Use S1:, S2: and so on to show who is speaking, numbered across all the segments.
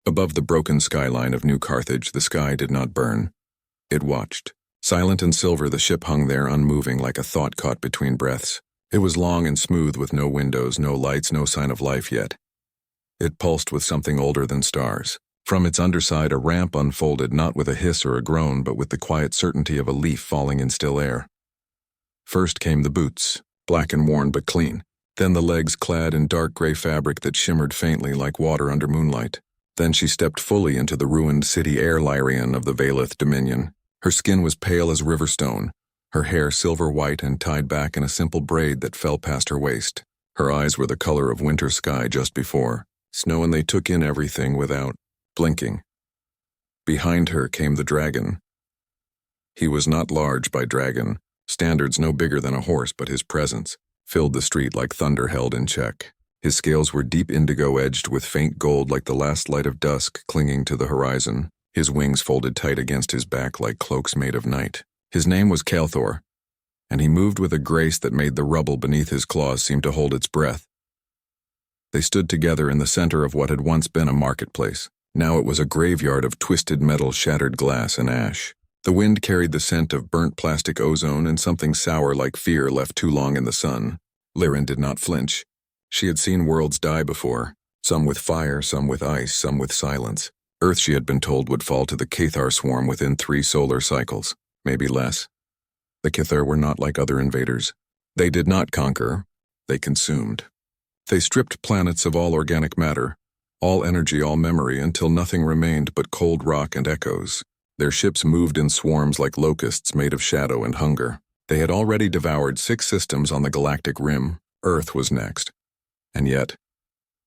S1: Above the broken skyline of New Carthage, the sky did not burn. It watched. Silent and silver, the ship hung there unmoving like a thought caught between breaths. It was long and smooth with no windows, no lights, no sign of life yet. It pulsed with something older than stars. From its underside, a ramp unfolded, not with a hiss or a groan, but with the quiet certainty of a leaf falling in still air. First came the boots, black and worn but clean. Then the legs clad in dark gray fabric that shimmered faintly like water under moonlight. Then she stepped fully into the ruined city air Lyrian of the Valeth Dominion. Her skin was pale as river stone, her hair silver white and tied back in a simple braid that fell past her waist. Her eyes were the color of winter sky just before snow, and they took in everything without blinking. Behind her came the dragon. He was not large by dragon standards, no bigger than a horse, but his presence filled the street like thunder held in check. His scales were deep indigo edged with faint gold like the last light of dusk clinging to the horizon. His wings folded tight against his back like cloaks made of night. His name was Caelthor, and he moved with a grace that made the rubble beneath his claws seem to hold its breath. They stood together in the center of what had once been a marketplace. Now it was a graveyard of twisted metal, shattered glass, and ash. The wind carried the scent of burnt plastic ozone and something sour like fear left too long in the sun. Liren did not flinch. She had seen worlds die before, some with fire, some with ice, some with silence. Earth, she had been told, would fall to the Cathar swarm within 3 solar cycles, maybe less. The Cathar were not like other invaders. They did not conquer, they consumed. They stripped planets of all organic matter, all energy, all memory, until nothing remained but cold rock and echoes. Their ships moved in swarms like locusts made of shadow and hunger. They had already devoured 6 systems on the galactic rim. Earth was next. And yet,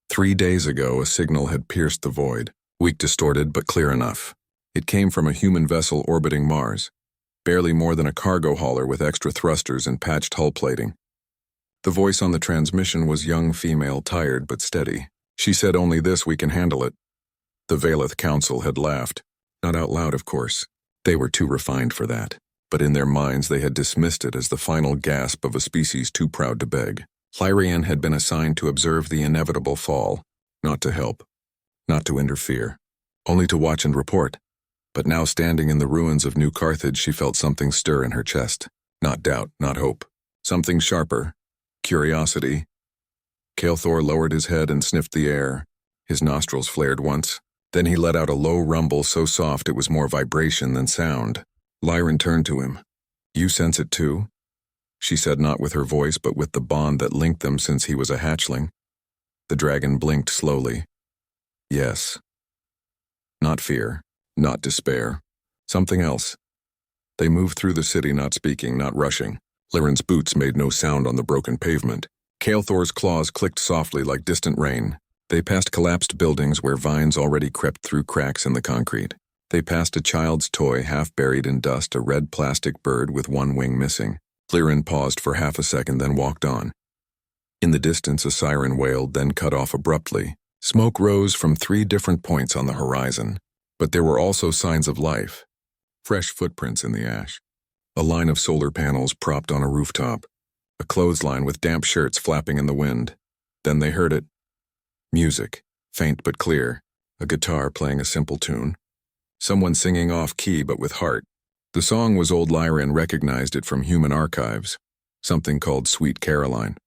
S1: 3 days ago, a signal had pierced the void, weak, distorted, but clear enough. It came from a human vessel orbiting Mars, barely more than a cargo hauler with extra thrusters and patched hull plating. The voice on the transmission was young female, tired but steady. She said only this: "We can handle it." The Valeth Council had laughed. Not out loud, of course. They were too refined for that. But in their minds they had dismissed it as the final gasp of a species too proud to beg. Lyrian had been assigned to observe the inevitable fall, not to help, not to interfere, only to watch and report. But now, standing in the ruins of New Carthage, she felt something stir in her chest. Not doubt, not hope. Something sharper. Curiosity. Caelthor lowered his head and sniffed the air. His nostrils flared once. Then he let out a low rumble so soft it was more vibration than sound. Lyran turned to him. "You sense it too?" She said, not with her voice, but with the bond that linked them since he was a hatchling. The dragon blinked slowly. Yes. Not fear, not despair. Something else. They moved through the city, not speaking, not rushing. Liren's boots made no sound on the broken pavement. Caelthor's claws clicked softly like distant rain. They passed collapsed buildings where vines already crept through cracks in the concrete. They passed a child's toy half buried in dust, a red plastic bird with one wing missing. Liren paused for half a second, then walked on. In the distance, a siren wailed, then cut off abruptly. Smoke rose from 3 different points on the horizon, but there were also signs of life. Fresh footprints in the ash. A line of solar panels propped on a rooftop. A clothesline with damp shirts flapping in the wind. Then they heard it. Music, faint but clear. A guitar playing a simple tune. Someone singing off-key but with heart. The song was old. Lyran recognized it from human archives, something called Sweet Caroline.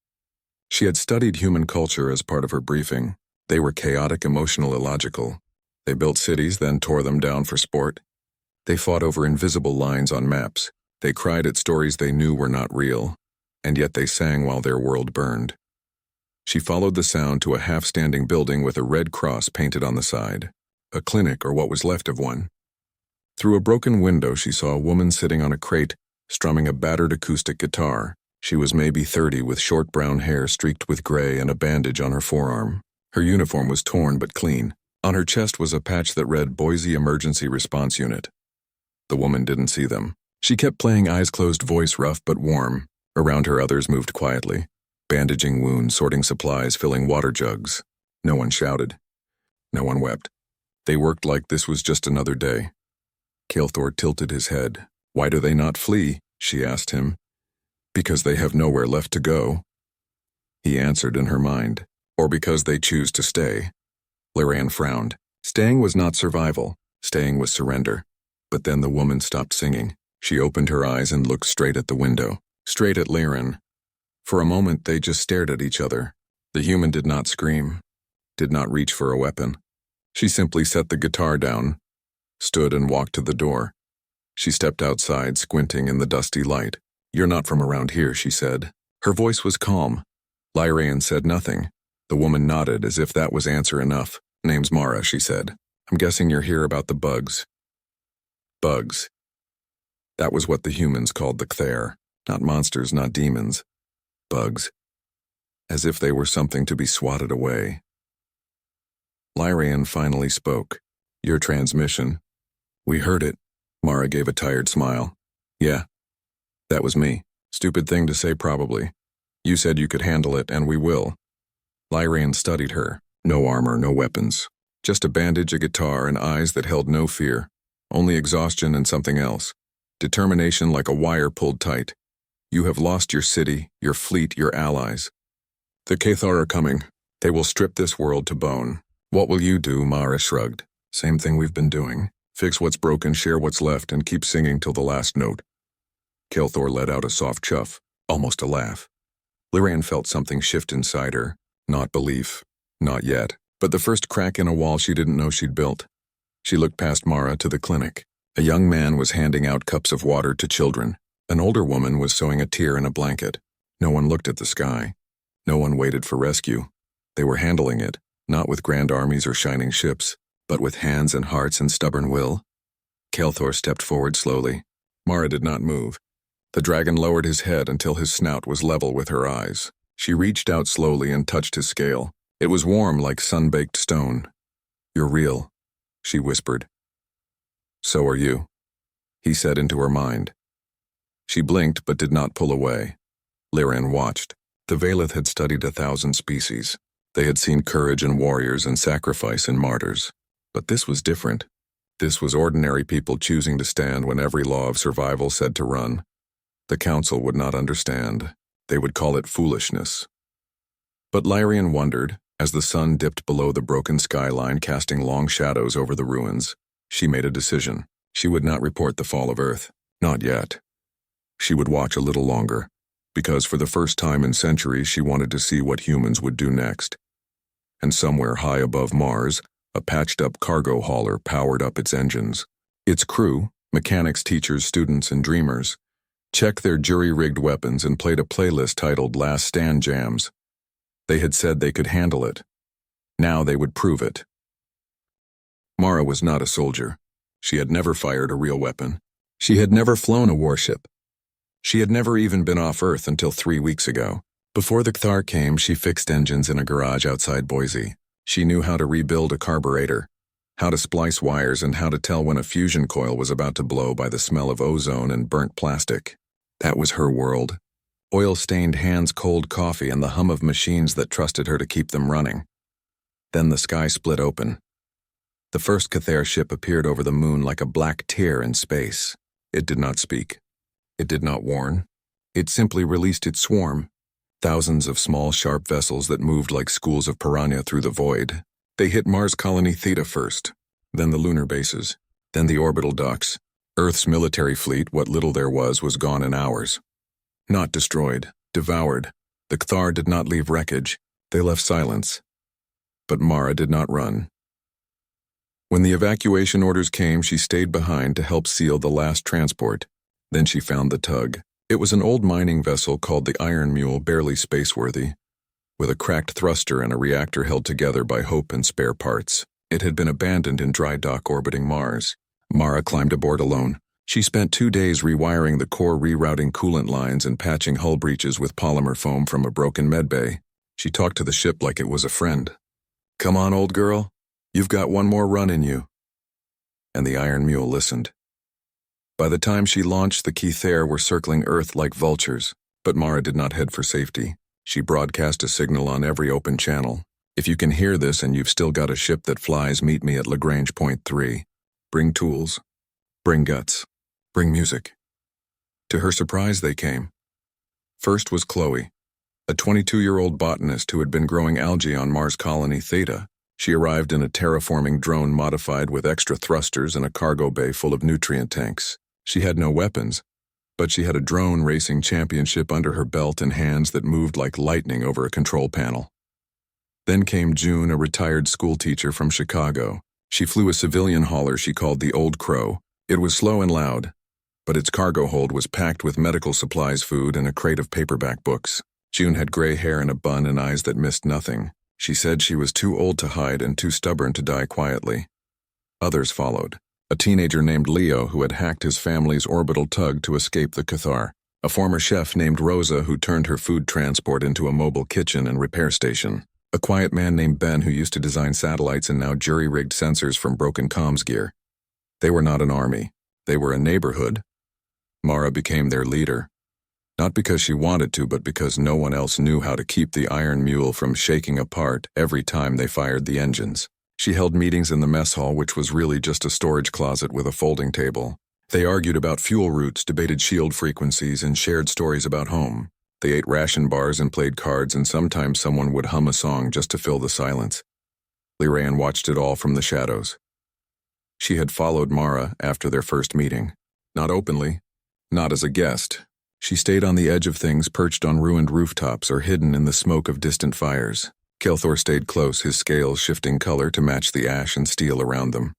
S1: She had studied human culture as part of her briefing. They were chaotic, emotional, illogical. They built cities, then tore them down for sport. They fought over invisible lines on maps. They cried at stories they knew were not real, and yet they sang while their world burned. She followed the sound to a half-standing building with a red cross painted on the side. A clinic, or what was left of one. Through a broken window, she saw a woman sitting on a crate, strumming a battered acoustic guitar. She was maybe 30, with short brown hair streaked with gray and a bandage on her forearm. Her uniform was torn but clean. On her chest was a patch that read Boise Emergency Response Unit. The woman didn't see them. She kept playing, eyes closed, voice rough but warm. Around her, others moved quietly, bandaging wounds, sorting supplies, filling water jugs. No one shouted. No one wept. They worked like this was just another day. Caelthor tilted his head. "Why do they not flee?" she asked him. "Because they have nowhere left to go." He answered in her mind. "Or because they choose to stay." Lyran frowned. Staying was not survival. Staying was surrender. But then the woman stopped singing. She opened her eyes and looked straight at the window, straight at Liren. For a moment, they just stared at each other. The human did not scream, did not reach for a weapon. She simply set the guitar down, stood and walked to the door. She stepped outside, squinting in the dusty light. "You're not from around here," she said. Her voice was calm. Lyraean said nothing. The woman nodded as if that was answer enough. "Name's Mara," she said. "I'm guessing you're here about the bugs." Bugs. That was what the humans called the Kthair. Not monsters, not demons. Bugs. As if they were something to be swatted away. Lyraean finally spoke. "Your transmission." "We heard it." Mara gave a tired smile. "Yeah. That was me. Stupid thing to say probably. You said you could handle it, and we will." Lyraean studied her. No armor, no weapons. Just a bandage, a guitar, and eyes that held no fear. Only exhaustion and something else. Determination like a wire pulled tight. "You have lost your city, your fleet, your allies. The Cathar are coming. They will strip this world to bone. What will you do?" Mara shrugged. "Same thing we've been doing. Fix what's broken, share what's left, and keep singing till the last note." Kelthor let out a soft chuff, almost a laugh. Lyran felt something shift inside her. Not belief. Not yet. But the first crack in a wall she didn't know she'd built. She looked past Mara to the clinic. A young man was handing out cups of water to children. An older woman was sewing a tear in a blanket. No one looked at the sky. No one waited for rescue. They were handling it, not with grand armies or shining ships, but with hands and hearts and stubborn will. Kelthor stepped forward slowly. Mara did not move. The dragon lowered his head until his snout was level with her eyes. She reached out slowly and touched his scale. It was warm like sun-baked stone. "You're real," she whispered. "So are you," he said into her mind. She blinked but did not pull away. Lyran watched. The Valeth had studied 1,000 species. They had seen courage in warriors and sacrifice in martyrs. But this was different. This was ordinary people choosing to stand when every law of survival said to run. The council would not understand. They would call it foolishness. But Lyrian wondered, as the sun dipped below the broken skyline casting long shadows over the ruins. She made a decision. She would not report the fall of Earth. Not yet. She would watch a little longer, because for the first time in centuries she wanted to see what humans would do next. And somewhere high above Mars, a patched-up cargo hauler powered up its engines. Its crew, mechanics, teachers, students, and dreamers, checked their jury-rigged weapons and played a playlist titled Last Stand Jams. They had said they could handle it. Now they would prove it. Mara was not a soldier. She had never fired a real weapon. She had never flown a warship. She had never even been off Earth until 3 weeks ago. Before the Kthair came, she fixed engines in a garage outside Boise. She knew how to rebuild a carburetor, how to splice wires, and how to tell when a fusion coil was about to blow by the smell of ozone and burnt plastic. That was her world. Oil-stained hands, cold coffee, and the hum of machines that trusted her to keep them running. Then the sky split open. The first Kthair ship appeared over the moon like a black tear in space. It did not speak. It did not warn. It simply released its swarm. Thousands of small, sharp vessels that moved like schools of piranha through the void. They hit Mars Colony Theta first, then the lunar bases, then the orbital docks. Earth's military fleet, what little there was gone in hours. Not destroyed, devoured. The Kthair did not leave wreckage. They left silence. But Mara did not run. When the evacuation orders came, she stayed behind to help seal the last transport. Then she found the tug. It was an old mining vessel called the Iron Mule, barely spaceworthy, with a cracked thruster and a reactor held together by hope and spare parts. It had been abandoned in dry dock orbiting Mars. Mara climbed aboard alone. She spent 2 days rewiring the core, rerouting coolant lines, and patching hull breaches with polymer foam from a broken medbay. She talked to the ship like it was a friend. "Come on, old girl. You've got one more run in you." And the Iron Mule listened. By the time she launched, the Kthair were circling Earth like vultures, but Mara did not head for safety. She broadcast a signal on every open channel. "If you can hear this and you've still got a ship that flies, meet me at Lagrange Point 3. Bring tools. Bring guts. Bring music." To her surprise, they came. First was Chloe, a 22-year-old botanist who had been growing algae on Mars Colony Theta. She arrived in a terraforming drone modified with extra thrusters and a cargo bay full of nutrient tanks. She had no weapons, but she had a drone racing championship under her belt and hands that moved like lightning over a control panel. Then came June, a retired schoolteacher from Chicago. She flew a civilian hauler she called the Old Crow. It was slow and loud, but its cargo hold was packed with medical supplies, food, and a crate of paperback books. June had gray hair and a bun and eyes that missed nothing. She said she was too old to hide and too stubborn to die quietly. Others followed. A teenager named Leo who had hacked his family's orbital tug to escape the Cathar. A former chef named Rosa who turned her food transport into a mobile kitchen and repair station. A quiet man named Ben who used to design satellites and now jury-rigged sensors from broken comms gear. They were not an army. They were a neighborhood. Mara became their leader. Not because she wanted to, but because no one else knew how to keep the Iron Mule from shaking apart every time they fired the engines. She held meetings in the mess hall, which was really just a storage closet with a folding table. They argued about fuel routes, debated shield frequencies, and shared stories about home. They ate ration bars and played cards, and sometimes someone would hum a song just to fill the silence. Lyraean watched it all from the shadows. She had followed Mara after their first meeting. Not openly, not as a guest. She stayed on the edge of things, perched on ruined rooftops or hidden in the smoke of distant fires. Kelthor stayed close, his scales shifting color to match the ash and steel around them.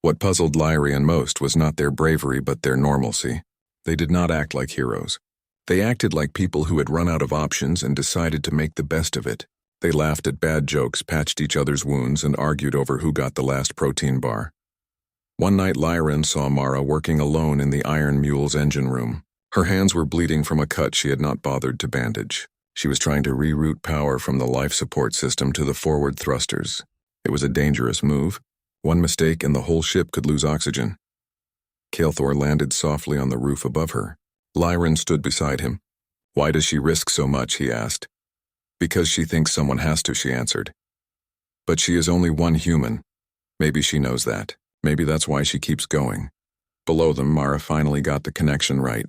S1: What puzzled Lyraean most was not their bravery but their normalcy. They did not act like heroes. They acted like people who had run out of options and decided to make the best of it. They laughed at bad jokes, patched each other's wounds, and argued over who got the last protein bar. One night Lyraean saw Mara working alone in the Iron Mule's engine room. Her hands were bleeding from a cut she had not bothered to bandage. She was trying to reroute power from the life support system to the forward thrusters. It was a dangerous move. One mistake and the whole ship could lose oxygen. Kelthor landed softly on the roof above her. Lyraean stood beside him. "Why does she risk so much?" he asked. "Because she thinks someone has to," she answered. "But she is only one human. Maybe she knows that. Maybe that's why she keeps going." Below them, Mara finally got the connection right.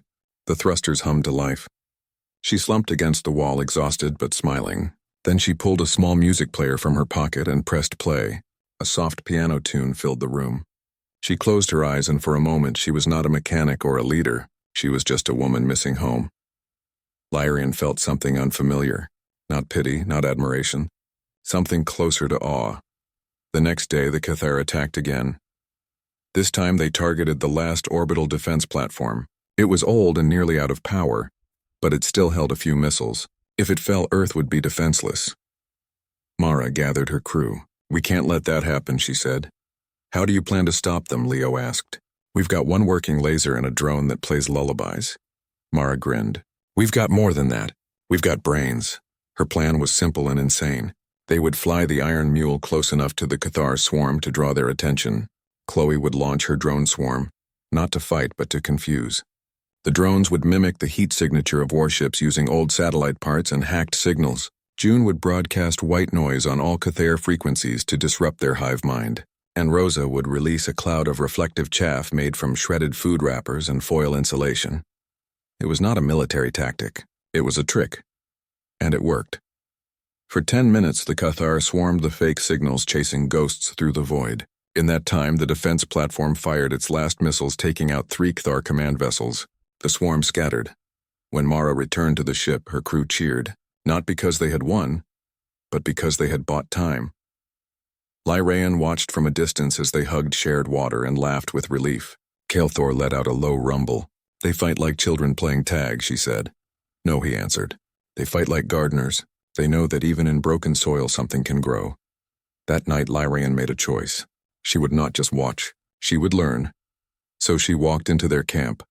S1: The thrusters hummed to life. She slumped against the wall, exhausted but smiling. Then she pulled a small music player from her pocket and pressed play. A soft piano tune filled the room. She closed her eyes, and for a moment she was not a mechanic or a leader. She was just a woman missing home. Lyraean felt something unfamiliar. Not pity, not admiration. Something closer to awe. The next day, the Cathar attacked again. This time they targeted the last orbital defense platform. It was old and nearly out of power, but it still held a few missiles. If it fell, Earth would be defenseless. Mara gathered her crew. "We can't let that happen," she said. "How do you plan to stop them?" Leo asked. "We've got one working laser and a drone that plays lullabies." Mara grinned. "We've got more than that. We've got brains." Her plan was simple and insane. They would fly the Iron Mule close enough to the Cathar swarm to draw their attention. Chloe would launch her drone swarm, not to fight but to confuse. The drones would mimic the heat signature of warships using old satellite parts and hacked signals. June would broadcast white noise on all Cathar frequencies to disrupt their hive mind. And Rosa would release a cloud of reflective chaff made from shredded food wrappers and foil insulation. It was not a military tactic. It was a trick. And it worked. For 10 minutes, the Cathar swarmed the fake signals, chasing ghosts through the void. In that time, the defense platform fired its last missiles, taking out 3 Cathar command vessels. The swarm scattered. When Mara returned to the ship, her crew cheered, not because they had won, but because they had bought time. Lyraean watched from a distance as they hugged shared water and laughed with relief. Kelthor let out a low rumble. "They fight like children playing tag," she said. "No," he answered. "They fight like gardeners. They know that even in broken soil something can grow." That night, Lyraean made a choice. She would not just watch. She would learn. So she walked into their camp.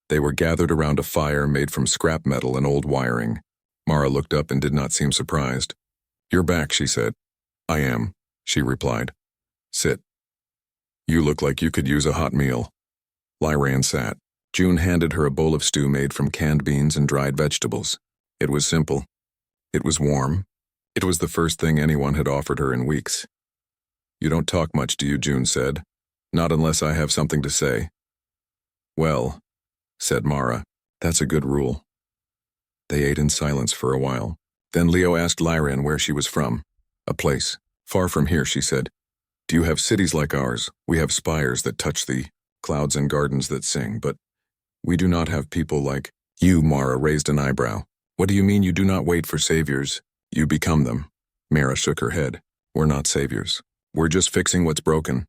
S1: They were gathered around a fire made from scrap metal and old wiring. Mara looked up and did not seem surprised. "You're back," she said. "I am," she replied. "Sit. You look like you could use a hot meal." Lyraean sat. June handed her a bowl of stew made from canned beans and dried vegetables. It was simple. It was warm. It was the first thing anyone had offered her in weeks. "You don't talk much, do you?" June said. "Not unless I have something to say." "Well," said Mara, "that's a good rule." They ate in silence for a while. Then Leo asked Lyraean where she was from. "A place," Far from here, she said. Do you have cities like ours? We have spires that touch the clouds and gardens that sing, but we do not have people like you. Mara raised an eyebrow. What do you mean you do not wait for saviors? You become them. Mara shook her head. We're not saviors. We're just fixing what's broken.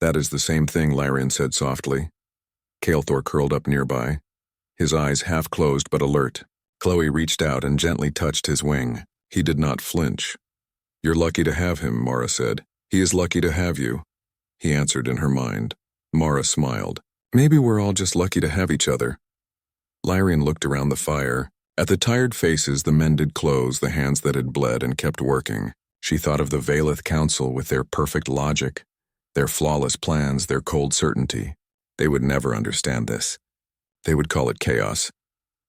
S1: That is the same thing, Lyrian said softly. Kael'thor curled up nearby, his eyes half closed but alert. Chloe reached out and gently touched his wing. He did not flinch. You're lucky to have him, Mara said. He is lucky to have you. He answered in her mind. Mara smiled. Maybe we're all just lucky to have each other. Lyrian looked around the fire, at the tired faces, the mended clothes, the hands that had bled and kept working. She thought of the Valeth Council with their perfect logic, their flawless plans, their cold certainty. They would never understand this. They would call it chaos.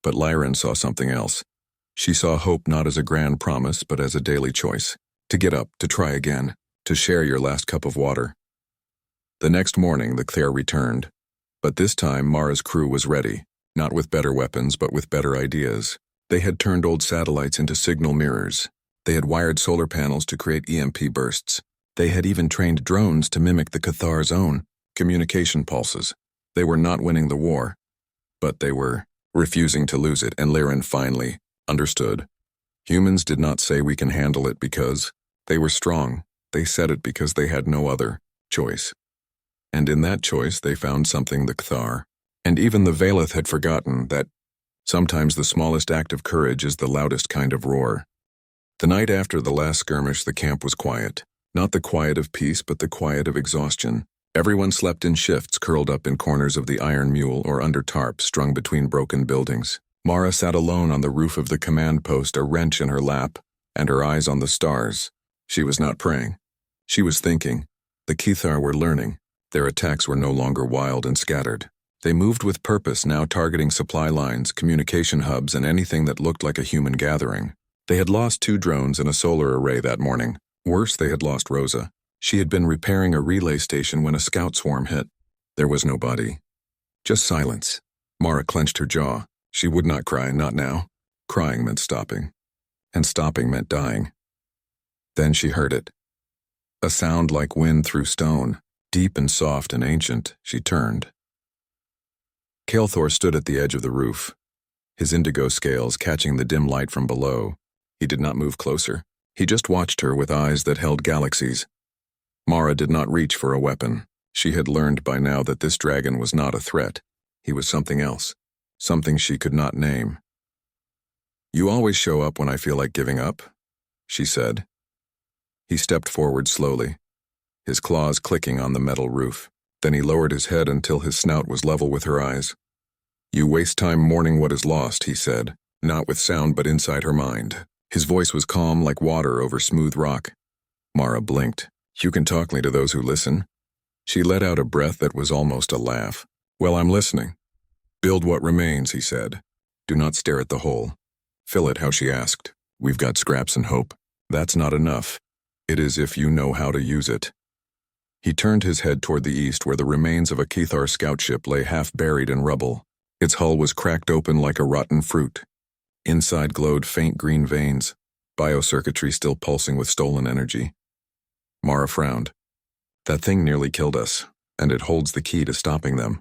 S1: But Lyrian saw something else. She saw hope not as a grand promise, but as a daily choice. To get up, to try again, to share your last cup of water. The next morning, the Cthair returned. But this time, Mara's crew was ready, not with better weapons, but with better ideas. They had turned old satellites into signal mirrors. They had wired solar panels to create EMP bursts. They had even trained drones to mimic the Cathar's own communication pulses. They were not winning the war, but they were refusing to lose it, and Lyrian finally understood. Humans did not say we can handle it because they were strong. They said it because they had no other choice. And in that choice they found something the Cthar. And even the Valeth had forgotten that sometimes the smallest act of courage is the loudest kind of roar. The night after the last skirmish, the camp was quiet. Not the quiet of peace, but the quiet of exhaustion. Everyone slept in shifts, curled up in corners of the Iron Mule or under tarps strung between broken buildings. Mara sat alone on the roof of the command post, a wrench in her lap, and her eyes on the stars. She was not praying. She was thinking. The Cthar were learning. Their attacks were no longer wild and scattered. They moved with purpose, now targeting supply lines, communication hubs, and anything that looked like a human gathering. They had lost 2 drones and a solar array that morning. Worse, they had lost Rosa. She had been repairing a relay station when a scout swarm hit. There was no body. Just silence. Mara clenched her jaw. She would not cry, not now. Crying meant stopping. And stopping meant dying. Then she heard it. A sound like wind through stone, deep and soft and ancient. She turned. Kael'thor stood at the edge of the roof, his indigo scales catching the dim light from below. He did not move closer. He just watched her with eyes that held galaxies. Mara did not reach for a weapon. She had learned by now that this dragon was not a threat. He was something else, something she could not name. You always show up when I feel like giving up, she said. He stepped forward slowly, his claws clicking on the metal roof. Then he lowered his head until his snout was level with her eyes. You waste time mourning what is lost, he said, not with sound but inside her mind. His voice was calm like water over smooth rock. Mara blinked. You can talk to those who listen. She let out a breath that was almost a laugh. Well, I'm listening. Build what remains, he said. Do not stare at the hole. Fill it how she asked. We've got scraps and hope. That's not enough. It is if you know how to use it. He turned his head toward the east where the remains of a Cthar scout ship lay half buried in rubble. Its hull was cracked open like a rotten fruit. Inside glowed faint green veins, biocircuitry still pulsing with stolen energy. Mara frowned. That thing nearly killed us, and it holds the key to stopping them.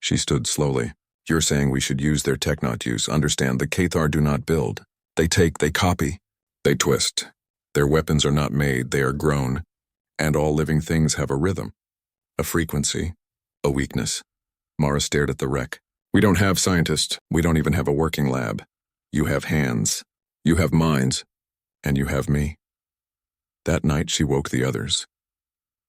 S1: She stood slowly. You're saying we should use their tech, not use. Understand, the Cthar do not build. They take, they copy, they twist. Their weapons are not made, they are grown. And all living things have a rhythm, a frequency, a weakness. Mara stared at the wreck. We don't have scientists. We don't even have a working lab. You have hands. You have minds. And you have me. That night she woke the others.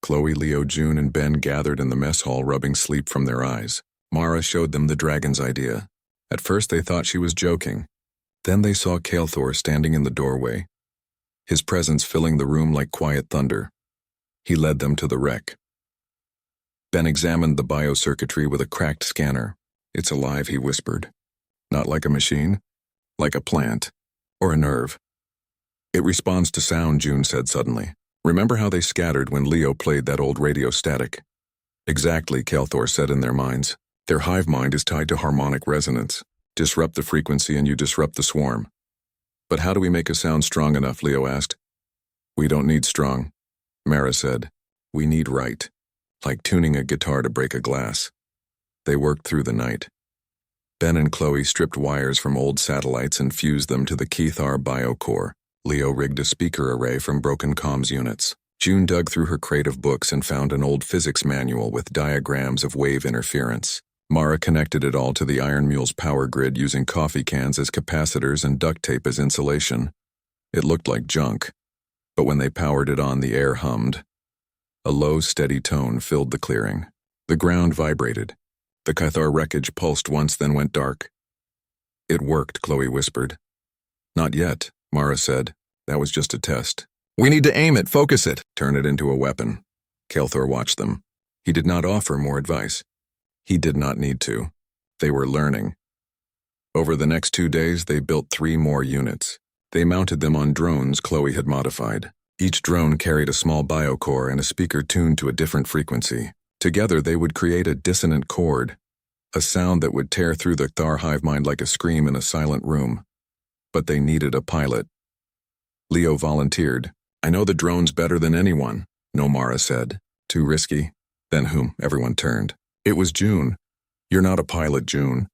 S1: Chloe, Leo, June, and Ben gathered in the mess hall, rubbing sleep from their eyes. Mara showed them the dragon's idea. At first they thought she was joking. Then they saw Kael'thor standing in the doorway, his presence filling the room like quiet thunder. He led them to the wreck. Ben examined the biocircuitry with a cracked scanner. It's alive, he whispered. Not like a machine, like a plant, or a nerve. It responds to sound, June said suddenly. Remember how they scattered when Leo played that old radio static? Exactly, Kael'thor said in their minds. Their hive mind is tied to harmonic resonance. Disrupt the frequency and you disrupt the swarm. But how do we make a sound strong enough, Leo asked. We don't need strong, Mara said. We need right, like tuning a guitar to break a glass. They worked through the night. Ben and Chloe stripped wires from old satellites and fused them to the Kethar biocore. Leo rigged a speaker array from broken comms units. June dug through her crate of books and found an old physics manual with diagrams of wave interference. Mara connected it all to the Iron Mule's power grid using coffee cans as capacitors and duct tape as insulation. It looked like junk, but when they powered it on, the air hummed. A low, steady tone filled the clearing. The ground vibrated. The Kethar wreckage pulsed once, then went dark. It worked, Chloe whispered. Not yet, Mara said. That was just a test. We need to aim it, focus it, turn it into a weapon. Kethar watched them. He did not offer more advice. He did not need to. They were learning. Over the next 2 days, they built 3 more units. They mounted them on drones Chloe had modified. Each drone carried a small biocore and a speaker tuned to a different frequency. Together, they would create a dissonant chord, a sound that would tear through the Kethar hive mind like a scream in a silent room. But they needed a pilot. Leo volunteered. I know the drones better than anyone, Nomara said. Too risky? Then whom? Everyone turned. It was June. You're not a pilot, June.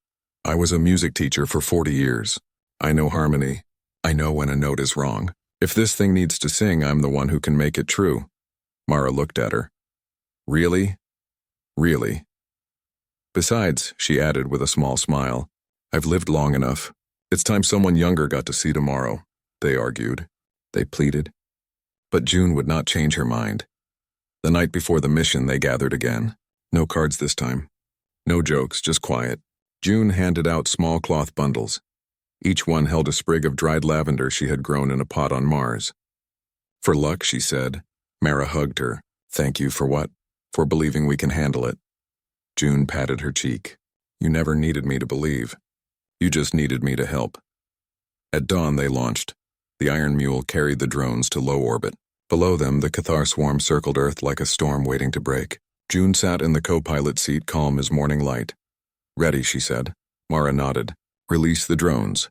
S1: I was a music teacher for 40 years. I know harmony. I know when a note is wrong. If this thing needs to sing, I'm the one who can make it true. Mara looked at her. Really? Really? Besides, she added with a small smile, I've lived long enough. It's time someone younger got to see tomorrow. They argued. They pleaded. But June would not change her mind. The night before the mission, they gathered again. No cards this time. No jokes, just quiet. June handed out small cloth bundles. Each one held a sprig of dried lavender she had grown in a pot on Mars. For luck, she said. Mara hugged her. Thank you for what? For believing we can handle it. June patted her cheek. You never needed me to believe. You just needed me to help. At dawn, they launched. The Iron Mule carried the drones to low orbit. Below them, the Kethar swarm circled Earth like a storm waiting to break. June sat in the co-pilot seat, calm as morning light. Ready, she said. Mara nodded. Release the drones.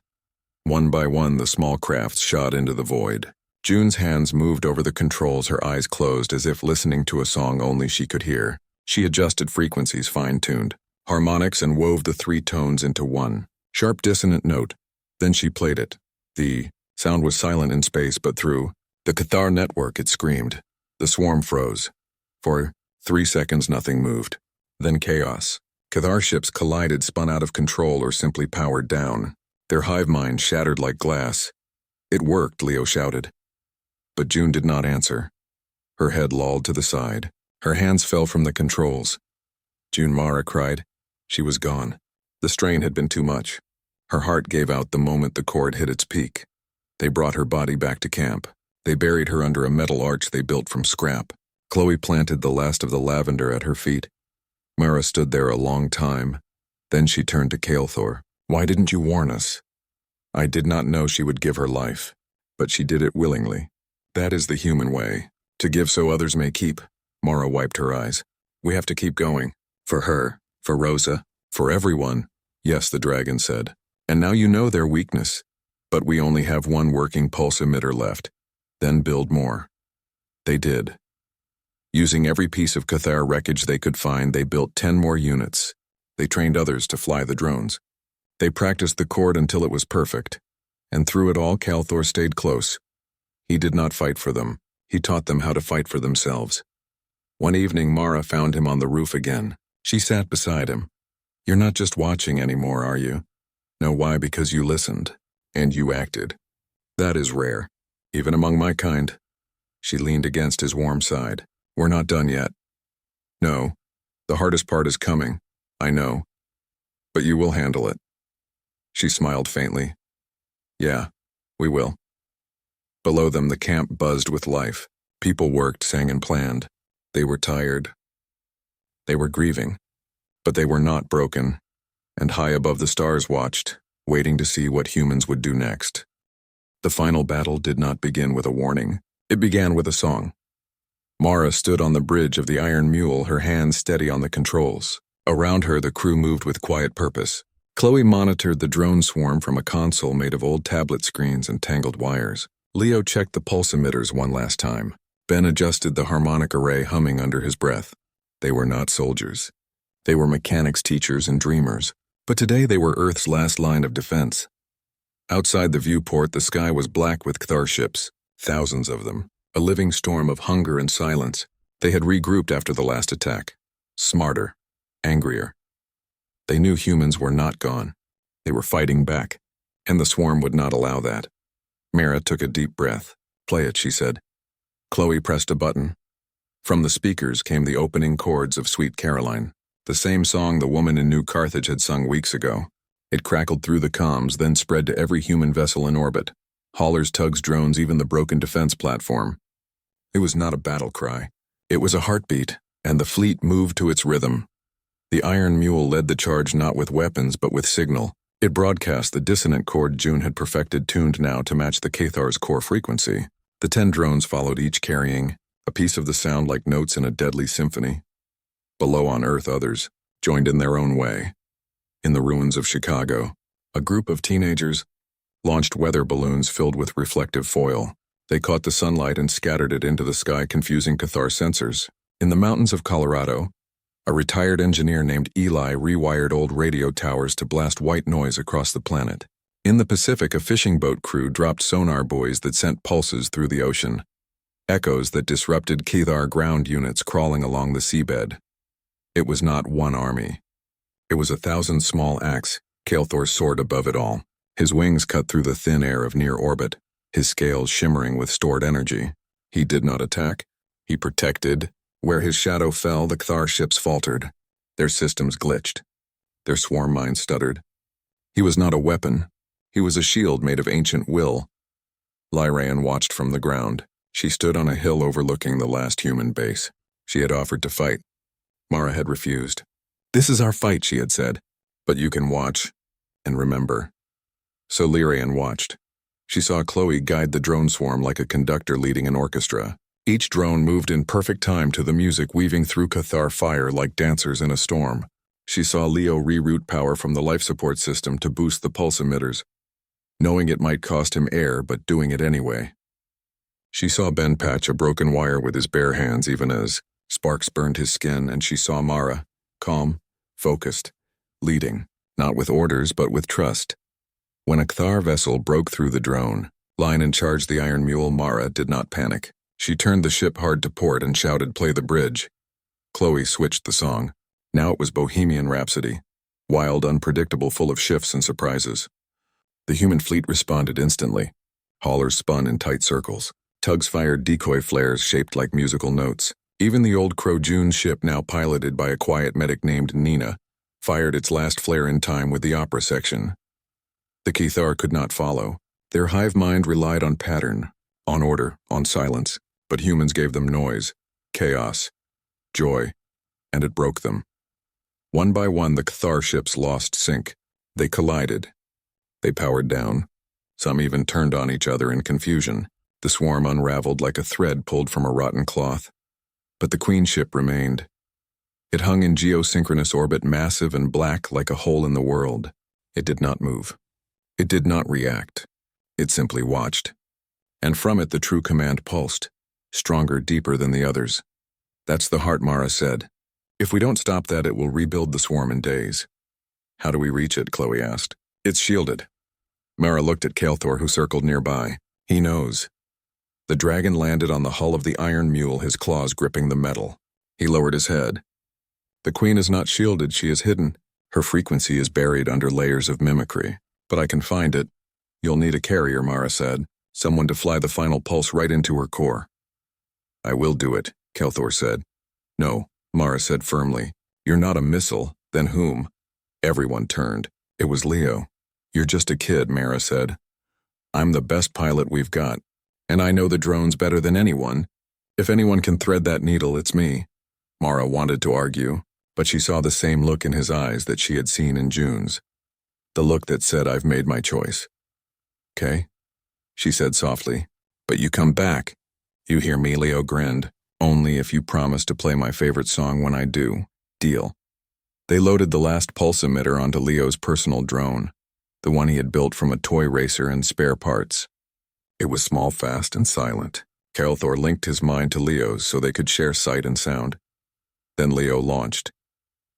S1: One by one, the small crafts shot into the void. June's hands moved over the controls, her eyes closed as if listening to a song only she could hear. She adjusted frequencies, fine-tuned, harmonics, and wove the 3 tones into one. Sharp dissonant note. Then she played it. The sound was silent in space, but through the Kethar network it screamed. The swarm froze. For 3 seconds nothing moved. Then chaos. Kethar ships collided, spun out of control, or simply powered down. Their hive mind shattered like glass. It worked, Leo shouted. But June did not answer. Her head lolled to the side. Her hands fell from the controls. June, Mara cried. She was gone. The strain had been too much. Her heart gave out the moment the cord hit its peak. They brought her body back to camp. They buried her under a metal arch they built from scrap. Chloe planted the last of the lavender at her feet. Mara stood there a long time. Then she turned to Kethar. Why didn't you warn us? I did not know she would give her life, but she did it willingly. That is the human way, to give so others may keep. Mara wiped her eyes. We have to keep going. For her, for Rosa, for everyone. Yes, the dragon said. And now you know their weakness. But we only have one working pulse emitter left. Then build more. They did. Using every piece of Kethar wreckage they could find, they built 10 more units. They trained others to fly the drones. They practiced the cord until it was perfect. And through it all, Kethar stayed close. He did not fight for them. He taught them how to fight for themselves. One evening, Mara found him on the roof again. She sat beside him. You're not just watching anymore, are you? No, why? Because you listened. And you acted. That is rare. Even among my kind. She leaned against his warm side. We're not done yet. No. The hardest part is coming. I know. But you will handle it. She smiled faintly. Yeah, we will. Below them, the camp buzzed with life. People worked, sang, and planned. They were tired. They were grieving. But they were not broken. And high above the stars watched, waiting to see what humans would do next. The final battle did not begin with a warning. It began with a song. Mara stood on the bridge of the Iron Mule, her hands steady on the controls. Around her, the crew moved with quiet purpose. Chloe monitored the drone swarm from a console made of old tablet screens and tangled wires. Leo checked the pulse emitters one last time. Ben adjusted the harmonic array, humming under his breath. They were not soldiers. They were mechanics, teachers, and dreamers. But today they were Earth's last line of defense. Outside the viewport, the sky was black with Cthar ships, thousands of them, a living storm of hunger and silence. They had regrouped after the last attack. Smarter, angrier. They knew humans were not gone. They were fighting back, and the swarm would not allow that. Mara took a deep breath. "Play it," she said. Chloe pressed a button. From the speakers came the opening chords of Sweet Caroline, the same song the woman in New Carthage had sung weeks ago. It crackled through the comms, then spread to every human vessel in orbit. Haulers, tugs, drones, even the broken defense platform. It was not a battle cry. It was a heartbeat, and the fleet moved to its rhythm. The Iron Mule led the charge not with weapons but with signal. It broadcast the dissonant chord June had perfected, tuned now to match the Cathar's core frequency. The 10 drones followed, each carrying a piece of the sound like notes in a deadly symphony. Below on Earth, others joined in their own way. In the ruins of Chicago, a group of teenagers launched weather balloons filled with reflective foil. They caught the sunlight and scattered it into the sky, confusing Cathar sensors. In the mountains of Colorado, a retired engineer named Eli rewired old radio towers to blast white noise across the planet. In the Pacific, a fishing boat crew dropped sonar buoys that sent pulses through the ocean, echoes that disrupted Cathar ground units crawling along the seabed. It was not one army. It was 1,000 small acts. Cathar soared above it all, his wings cut through the thin air of near orbit, his scales shimmering with stored energy. He did not attack. He protected. Where his shadow fell, the Cthar ships faltered. Their systems glitched. Their swarm minds stuttered. He was not a weapon. He was a shield made of ancient will. Lyraean watched from the ground. She stood on a hill overlooking the last human base. She had offered to fight. Mara had refused. "This is our fight," she had said. "But you can watch and remember." So Lyraean watched. She saw Chloe guide the drone swarm like a conductor leading an orchestra. Each drone moved in perfect time to the music, weaving through Cathar fire like dancers in a storm. She saw Leo reroute power from the life support system to boost the pulse emitters, knowing it might cost him air, but doing it anyway. She saw Ben patch a broken wire with his bare hands even as sparks burned his skin, and she saw Mara, calm, focused, leading, not with orders but with trust. When a Cthar vessel broke through the drone line and charged the Iron Mule, Mara did not panic. She turned the ship hard to port and shouted, "Play the bridge." Chloe switched the song. Now it was Bohemian Rhapsody, wild, unpredictable, full of shifts and surprises. The human fleet responded instantly. Haulers spun in tight circles. Tugs fired decoy flares shaped like musical notes. Even the old Crow June ship, now piloted by a quiet medic named Nina, fired its last flare in time with the opera section. The Cathar could not follow. Their hive mind relied on pattern, on order, on silence, but humans gave them noise, chaos, joy, and it broke them. One by one, the Cathar ships lost sync. They collided. They powered down. Some even turned on each other in confusion. The swarm unraveled like a thread pulled from a rotten cloth. But the Queen ship remained. It hung in geosynchronous orbit, massive and black like a hole in the world. It did not move. It did not react. It simply watched. And from it the true command pulsed, stronger, deeper than the others. "That's the heart," Mara said. "If we don't stop that, it will rebuild the swarm in days." "How do we reach it?" Chloe asked. "It's shielded." Mara looked at Cathar, who circled nearby. "He knows." The dragon landed on the hull of the Iron Mule, his claws gripping the metal. He lowered his head. "The Queen is not shielded, she is hidden. Her frequency is buried under layers of mimicry. But I can find it." "You'll need a carrier," Mara said. "Someone to fly the final pulse right into her core." "I will do it," Cathar said. "No," Mara said firmly. "You're not a missile. Then whom?" Everyone turned. It was Leo. "You're just a kid," Mara said. "I'm the best pilot we've got. And I know the drones better than anyone. If anyone can thread that needle, it's me." Mara wanted to argue, but she saw the same look in his eyes that she had seen in June's. The look that said, "I've made my choice." "Okay," she said softly. "But you come back." "You hear me?" Leo grinned. "Only if you promise to play my favorite song when I do. Deal." They loaded the last pulse emitter onto Leo's personal drone, the one he had built from a toy racer and spare parts. It was small, fast, and silent. Kelthor linked his mind to Leo's so they could share sight and sound. Then Leo launched.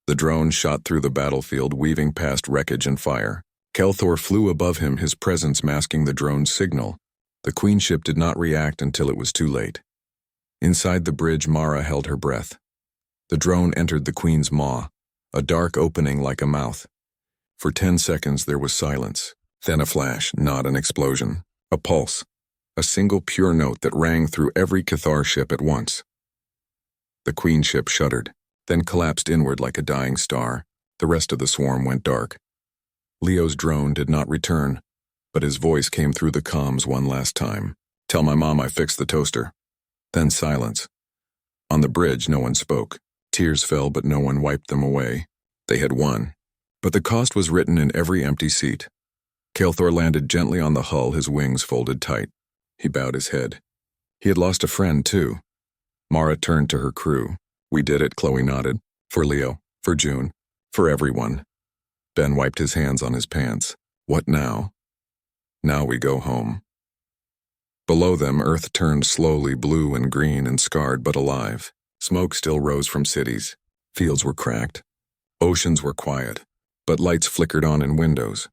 S1: The drone shot through the battlefield, weaving past wreckage and fire. Kelthor flew above him, his presence masking the drone's signal. The Queen ship did not react until it was too late. Inside the bridge, Mara held her breath. The drone entered the Queen's maw, a dark opening like a mouth. For 10 seconds there was silence, then a flash, not an explosion, a pulse, a single pure note that rang through every Cathar ship at once. The Queen ship shuddered, then collapsed inward like a dying star. The rest of the swarm went dark. Leo's drone did not return, but his voice came through the comms one last time. "Tell my mom I fixed the toaster." Then silence. On the bridge, no one spoke. Tears fell, but no one wiped them away. They had won. But the cost was written in every empty seat. Kelthor landed gently on the hull, his wings folded tight. He bowed his head. He had lost a friend, too. Mara turned to her crew. "We did it," Chloe nodded. "For Leo, for June, for everyone." Ben wiped his hands on his pants. "What now?" "Now we go home." Below them, Earth turned slowly blue and green and scarred but alive. Smoke still rose from cities. Fields were cracked. Oceans were quiet, but lights flickered on in windows.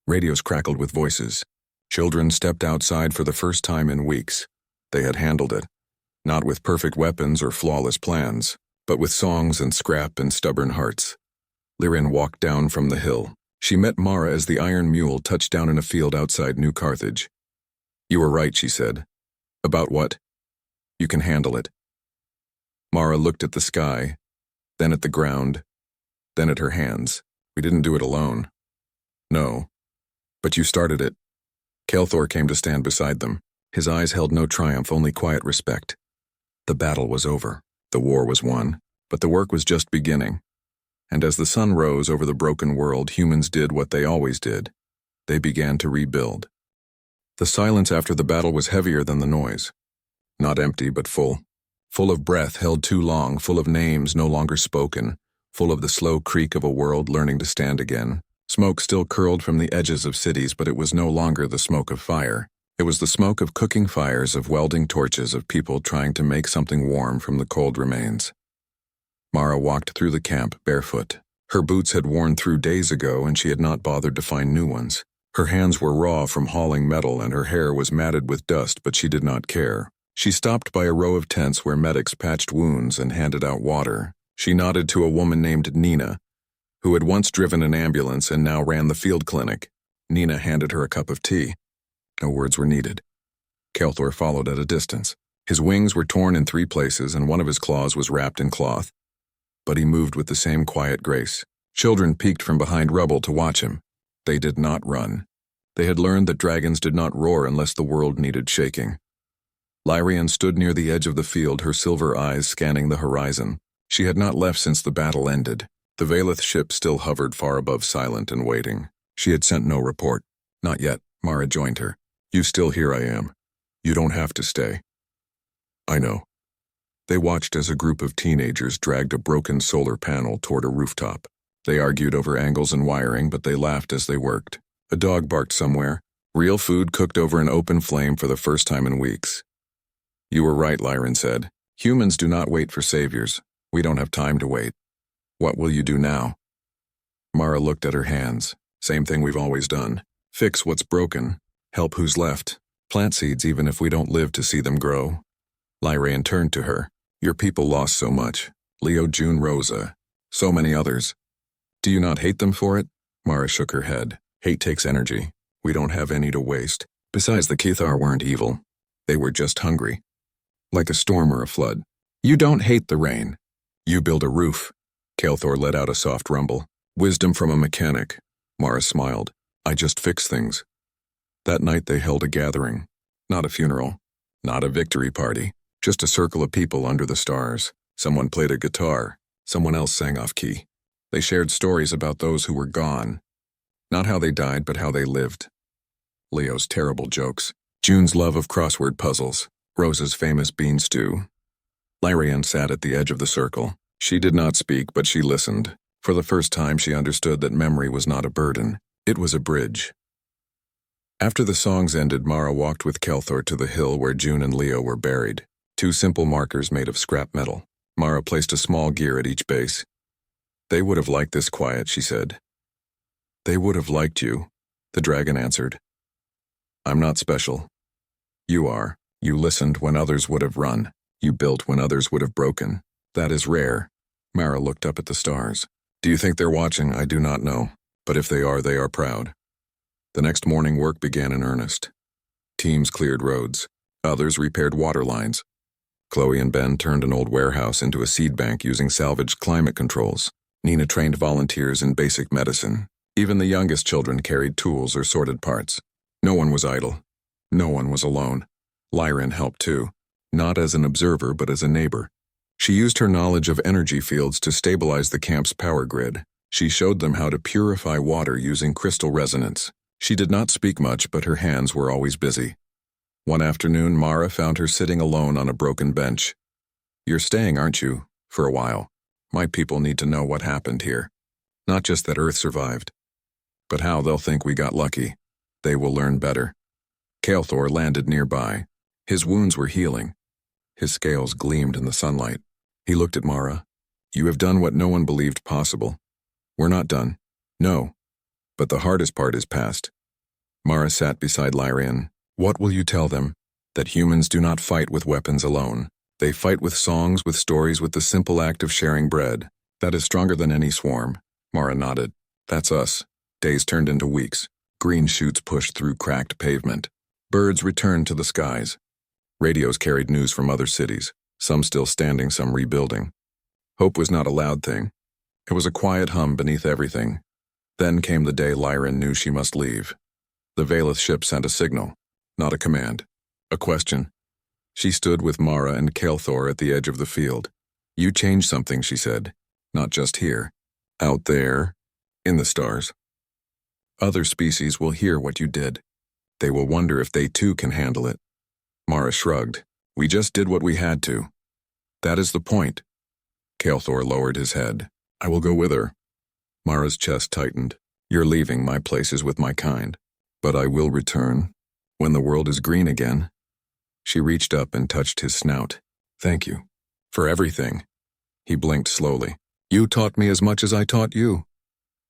S1: Radios crackled with voices. Children stepped outside for the first time in weeks. They had handled it, not with perfect weapons or flawless plans, but with songs and scrap and stubborn hearts. Lirin walked down from the hill. She met Mara as the iron mule touched down in a field outside New Carthage. "You were right," she said. "About what?" "You can handle it." Mara looked at the sky, then at the ground, then at her hands. "We didn't do it alone." "No. But you started it." Kelthor came to stand beside them. His eyes held no triumph, only quiet respect. The battle was over. The war was won, but the work was just beginning. And as the sun rose over the broken world, humans did what they always did. They began to rebuild. The silence after the battle was heavier than the noise. Not empty, but full. Full of breath held too long, full of names no longer spoken, full of the slow creak of a world learning to stand again. Smoke still curled from the edges of cities, but it was no longer the smoke of fire. It was the smoke of cooking fires, of welding torches, of people trying to make something warm from the cold remains. Mara walked through the camp barefoot. Her boots had worn through days ago, and she had not bothered to find new ones. Her hands were raw from hauling metal, and her hair was matted with dust, but she did not care. She stopped by a row of tents where medics patched wounds and handed out water. She nodded to a woman named Nina, who had once driven an ambulance and now ran the field clinic. Nina handed her a cup of tea. No words were needed. Kelthor followed at a distance. His wings were torn in 3 places, and one of his claws was wrapped in cloth. But he moved with the same quiet grace. Children peeked from behind rubble to watch him. They did not run. They had learned that dragons did not roar unless the world needed shaking. Lyrian stood near the edge of the field, her silver eyes scanning the horizon. She had not left since the battle ended. The Valeth ship still hovered far above, silent and waiting. She had sent no report. "Not yet," Mara joined her. "You still here, I am. You don't have to stay." "I know." They watched as a group of teenagers dragged a broken solar panel toward a rooftop. They argued over angles and wiring, but they laughed as they worked. A dog barked somewhere. Real food cooked over an open flame for the first time in weeks. "You were right," Lyrin said. "Humans do not wait for saviors. We don't have time to wait. What will you do now?" Mara looked at her hands. "Same thing we've always done. Fix what's broken. Help who's left. Plant seeds even if we don't live to see them grow." Lyran turned to her. "Your people lost so much. Leo, June, Rosa. So many others. Do you not hate them for it?" Mara shook her head. "Hate takes energy. We don't have any to waste. Besides, the Cathar weren't evil. They were just hungry. Like a storm or a flood. You don't hate the rain. You build a roof." Kelthor let out a soft rumble. "Wisdom from a mechanic." Mara smiled. "I just fix things." That night they held a gathering. Not a funeral. Not a victory party. Just a circle of people under the stars. Someone played a guitar. Someone else sang off-key. They shared stories about those who were gone. Not how they died, but how they lived. Leo's terrible jokes. June's love of crossword puzzles. Rosa's famous bean stew. Lyrian sat at the edge of the circle. She did not speak, but she listened. For the first time she understood that memory was not a burden. It was a bridge. After the songs ended, Mara walked with Kelthor to the hill where June and Leo were buried. Two simple markers made of scrap metal. Mara placed a small gear at each base. They would have liked this quiet, she said. They would have liked you, the dragon answered. I'm not special. You are. You listened when others would have run. You built when others would have broken. That is rare. Mara looked up at the stars. Do you think they're watching? I do not know. But if they are proud. The next morning, work began in earnest. Teams cleared roads. Others repaired water lines. Chloe and Ben turned an old warehouse into a seed bank using salvaged climate controls. Nina trained volunteers in basic medicine. Even the youngest children carried tools or sorted parts. No one was idle. No one was alone. Lyran helped too, not as an observer but as a neighbor. She used her knowledge of energy fields to stabilize the camp's power grid. She showed them how to purify water using crystal resonance. She did not speak much, but her hands were always busy. One afternoon, Mara found her sitting alone on a broken bench. You're staying, aren't you? For a while. My people need to know what happened here. Not just that Earth survived, but how they'll think we got lucky. They will learn better. Kelthor landed nearby. His wounds were healing. His scales gleamed in the sunlight. He looked at Mara. You have done what no one believed possible. We're not done. No. But the hardest part is past. Mara sat beside Lyrian. What will you tell them? That humans do not fight with weapons alone. They fight with songs, with stories, with the simple act of sharing bread. That is stronger than any swarm. Mara nodded. That's us. Days turned into weeks. Green shoots pushed through cracked pavement. Birds returned to the skies. Radios carried news from other cities, some still standing, some rebuilding. Hope was not a loud thing. It was a quiet hum beneath everything. Then came the day Lyran knew she must leave. The Valeth ship sent a signal, not a command, a question. She stood with Mara and Kelthor at the edge of the field. You changed something, she said. Not just here. Out there, in the stars. Other species will hear what you did. They will wonder if they too can handle it. Mara shrugged. We just did what we had to. That is the point. Kelthor lowered his head. I will go with her. Mara's chest tightened. You're leaving, my place is with my kind. But I will return. When the world is green again. She reached up and touched his snout. Thank you. For everything. He blinked slowly. You taught me as much as I taught you.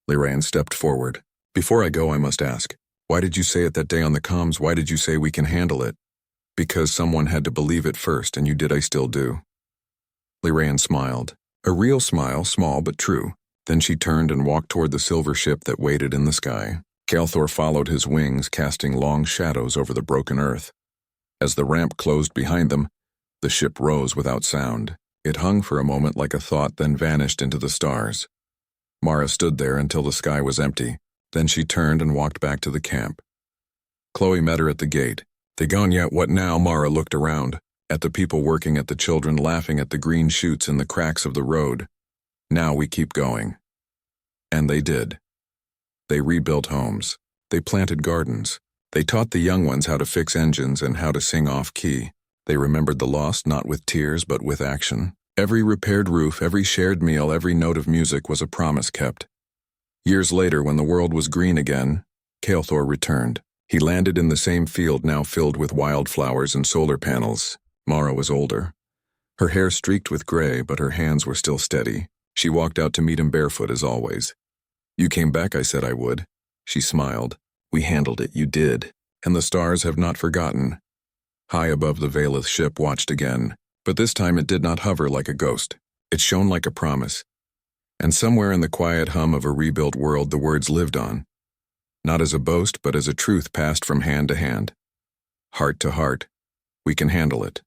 S1: Lyran stepped forward. Before I go, I must ask. Why did you say it that day on the comms? Why did you say we can handle it? Because someone had to believe it first, and you did. I still do. Lyran smiled. A real smile, small but true. Then she turned and walked toward the silver ship that waited in the sky. Kelthor followed his wings, casting long shadows over the broken earth. As the ramp closed behind them, the ship rose without sound. It hung for a moment like a thought, then vanished into the stars. Mara stood there until the sky was empty. Then she turned and walked back to the camp. Chloe met her at the gate. They gone yet? What now? Mara looked around, at the people working, at the children laughing, at the green shoots in the cracks of the road. Now we keep going. And they did. They rebuilt homes. They planted gardens. They taught the young ones how to fix engines and how to sing off-key. They remembered the lost not with tears but with action. Every repaired roof, every shared meal, every note of music was a promise kept. Years later, when the world was green again, Kelthor returned. He landed in the same field now filled with wildflowers and solar panels. Mara was older. Her hair streaked with gray, but her hands were still steady. She walked out to meet him barefoot as always. You came back, I said I would. She smiled. We handled it, you did. And the stars have not forgotten. High above the Valeth ship watched again, but this time it did not hover like a ghost. It shone like a promise. And somewhere in the quiet hum of a rebuilt world the words lived on. Not as a boast, but as a truth passed from hand to hand. Heart to heart. We can handle it.